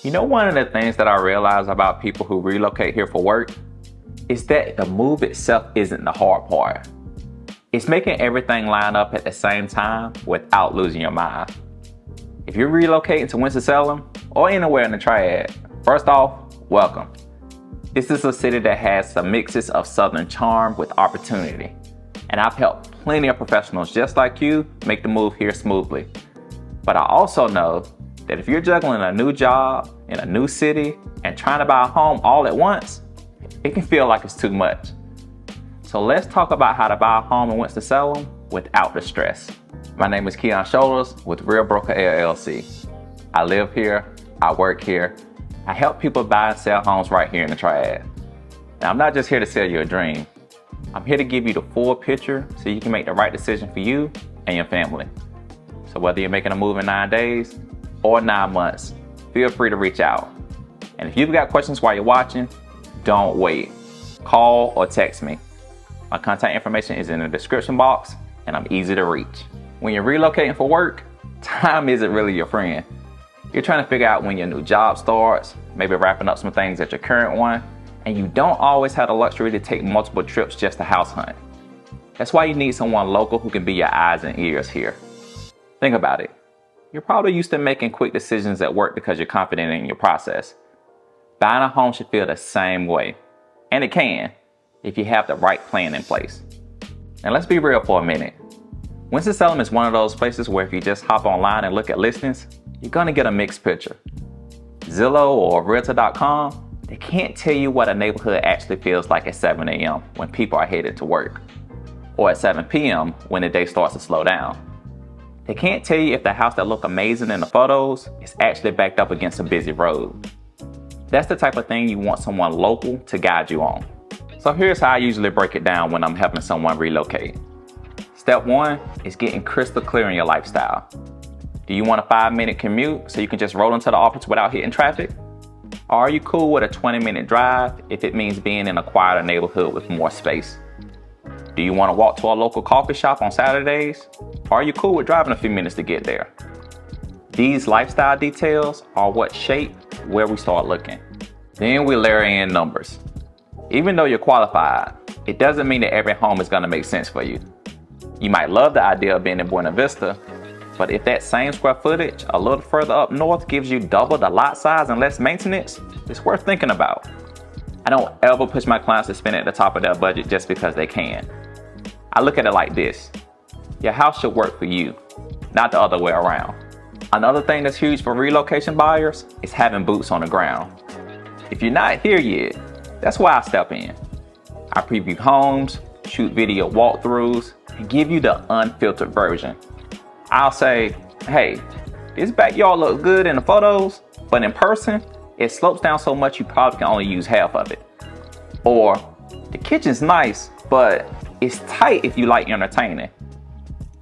You know, one of the things that I realize about people who relocate here for work is that the move itself isn't the hard part. It's making everything line up at the same time without losing your mind. If you're relocating to Winston-Salem or anywhere in the Triad, first off, welcome. This is a city that has some mixes of Southern charm with opportunity. And I've helped plenty of professionals just like you make the move here smoothly. But I also know that if you're juggling a new job in a new city and trying to buy a home all at once, it can feel like it's too much. So let's talk about how to buy a home in Winston-Salem without the stress. My name is Kionn Shoulders with Real Broker LLC. I live here, I work here, I help people buy and sell homes right here in the Triad. Now, I'm not just here to sell you a dream. I'm here to give you the full picture so you can make the right decision for you and your family. So whether you're making a move in 9 days or 9 months, feel free to reach out. And if you've got questions while you're watching, don't wait. Call or text me. My contact information is in the description box and I'm easy to reach. When you're relocating for work, time isn't really your friend. You're trying to figure out when your new job starts, maybe wrapping up some things at your current one, and you don't always have the luxury to take multiple trips just to house hunt. That's why you need someone local who can be your eyes and ears here. Think about it. You're probably used to making quick decisions at work because you're confident in your process. Buying a home should feel the same way. And it can, if you have the right plan in place. And let's be real for a minute. Winston-Salem is one of those places where if you just hop online and look at listings, you're gonna get a mixed picture. Zillow or Realtor.com, they can't tell you what a neighborhood actually feels like at 7 a.m. when people are headed to work, or at 7 p.m. when the day starts to slow down. They can't tell you if the house that look amazing in the photos is actually backed up against a busy road. That's the type of thing you want someone local to guide you on. So here's how I usually break it down when I'm helping someone relocate. Step 1 is getting crystal clear in your lifestyle. Do you want a 5-minute commute so you can just roll into the office without hitting traffic? Or are you cool with a 20-minute drive if it means being in a quieter neighborhood with more space? Do you want to walk to a local coffee shop on Saturdays? Or are you cool with driving a few minutes to get there? These lifestyle details are what shape where we start looking. Then we layer in numbers. Even though you're qualified, it doesn't mean that every home is going to make sense for you. You might love the idea of being in Buena Vista, but if that same square footage a little further up north gives you double the lot size and less maintenance, it's worth thinking about. I don't ever push my clients to spend at the top of their budget just because they can. I look at it like this. Your house should work for you, not the other way around. Another thing that's huge for relocation buyers is having boots on the ground. If you're not here yet, that's why I step in. I preview homes, shoot video walkthroughs, and give you the unfiltered version. I'll say, hey, this backyard looks good in the photos, but in person, it slopes down so much you probably can only use half of it. Or, the kitchen's nice, but it's tight if you like entertaining.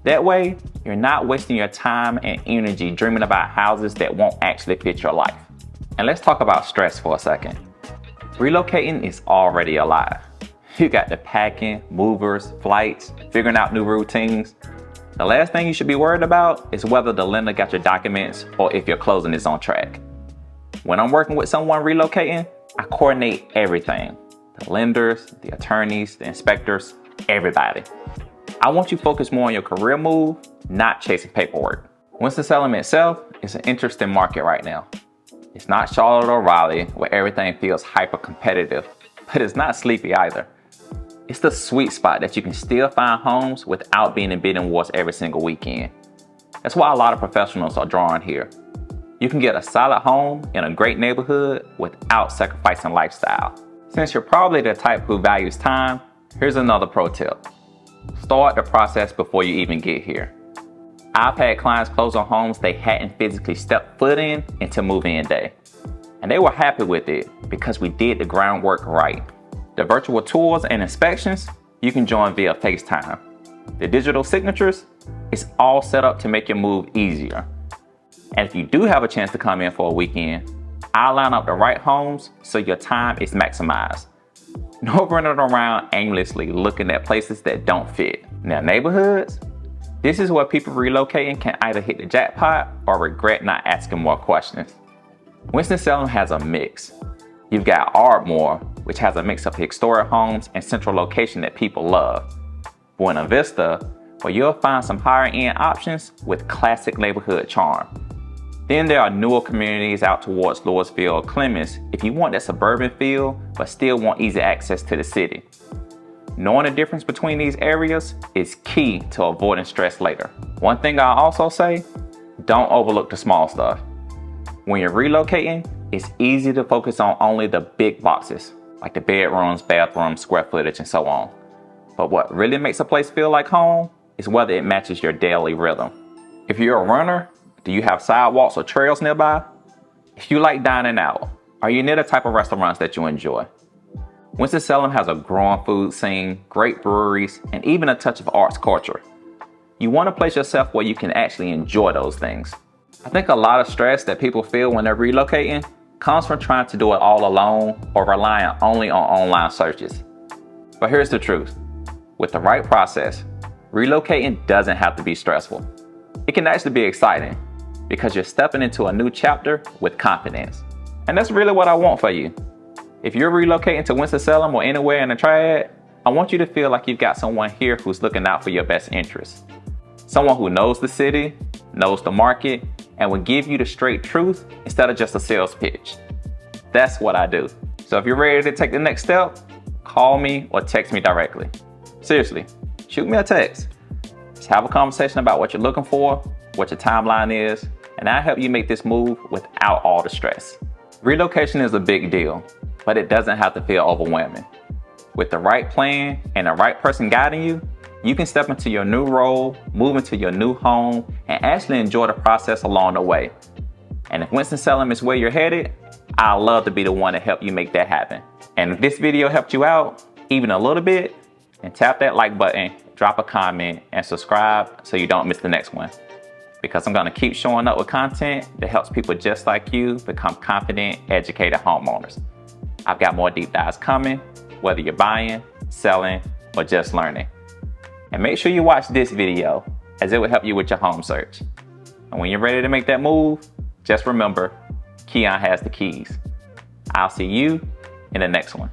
That way, you're not wasting your time and energy dreaming about houses that won't actually fit your life. And let's talk about stress for a second. Relocating is already alive. You got the packing, movers, flights, figuring out new routines. The last thing you should be worried about is whether the lender got your documents or if your closing is on track. When I'm working with someone relocating, I coordinate everything. The lenders, the attorneys, the inspectors, everybody. I want you focused more on your career move, not chasing paperwork. Winston-Salem itself is an interesting market right now. It's not Charlotte or Raleigh where everything feels hyper competitive, but it's not sleepy either. It's the sweet spot that you can still find homes without being in bidding wars every single weekend. That's why a lot of professionals are drawn here. You can get a solid home in a great neighborhood without sacrificing lifestyle. Since you're probably the type who values time, here's another pro tip. Start the process before you even get here. I've had clients close on homes they hadn't physically stepped foot in until move-in day. And they were happy with it because we did the groundwork right. The virtual tours and inspections, you can join via FaceTime. The digital signatures, it's all set up to make your move easier. And if you do have a chance to come in for a weekend, I'll line up the right homes so your time is maximized. No running around aimlessly looking at places that don't fit. Now, neighborhoods, this is where people relocating can either hit the jackpot or regret not asking more questions. Winston-Salem has a mix. You've got Ardmore, which has a mix of historic homes and central location that people love. Buena Vista, where you'll find some higher end options with classic neighborhood charm. Then there are newer communities out towards Louisville or Clemens if you want that suburban feel but still want easy access to the city. Knowing the difference between these areas is key to avoiding stress later. One thing I'll also say, don't overlook the small stuff. When you're relocating, it's easy to focus on only the big boxes, like the bedrooms, bathrooms, square footage, and so on. But what really makes a place feel like home is whether it matches your daily rhythm. If you're a runner, do you have sidewalks or trails nearby? If you like dining out, are you near the type of restaurants that you enjoy? Winston-Salem has a growing food scene, great breweries, and even a touch of arts culture. You want to place yourself where you can actually enjoy those things. I think a lot of stress that people feel when they're relocating comes from trying to do it all alone or relying only on online searches. But here's the truth. With the right process, relocating doesn't have to be stressful. It can actually be exciting because you're stepping into a new chapter with confidence. And that's really what I want for you. If you're relocating to Winston-Salem or anywhere in the Triad, I want you to feel like you've got someone here who's looking out for your best interests. Someone who knows the city, knows the market, and will give you the straight truth instead of just a sales pitch. That's what I do. So if you're ready to take the next step, call me or text me directly. Seriously, shoot me a text. Just have a conversation about what you're looking for, what your timeline is, and I'll help you make this move without all the stress. Relocation is a big deal, but it doesn't have to feel overwhelming. With the right plan and the right person guiding you, you can step into your new role, move into your new home, and actually enjoy the process along the way. And if Winston-Salem is where you're headed, I'd love to be the one to help you make that happen. And if this video helped you out, even a little bit, then tap that like button, drop a comment, and subscribe so you don't miss the next one. Because I'm gonna keep showing up with content that helps people just like you become confident, educated homeowners. I've got more deep dives coming, whether you're buying, selling, or just learning. And make sure you watch this video, as it will help you with your home search. And when you're ready to make that move, just remember, Keon has the keys. I'll see you in the next one.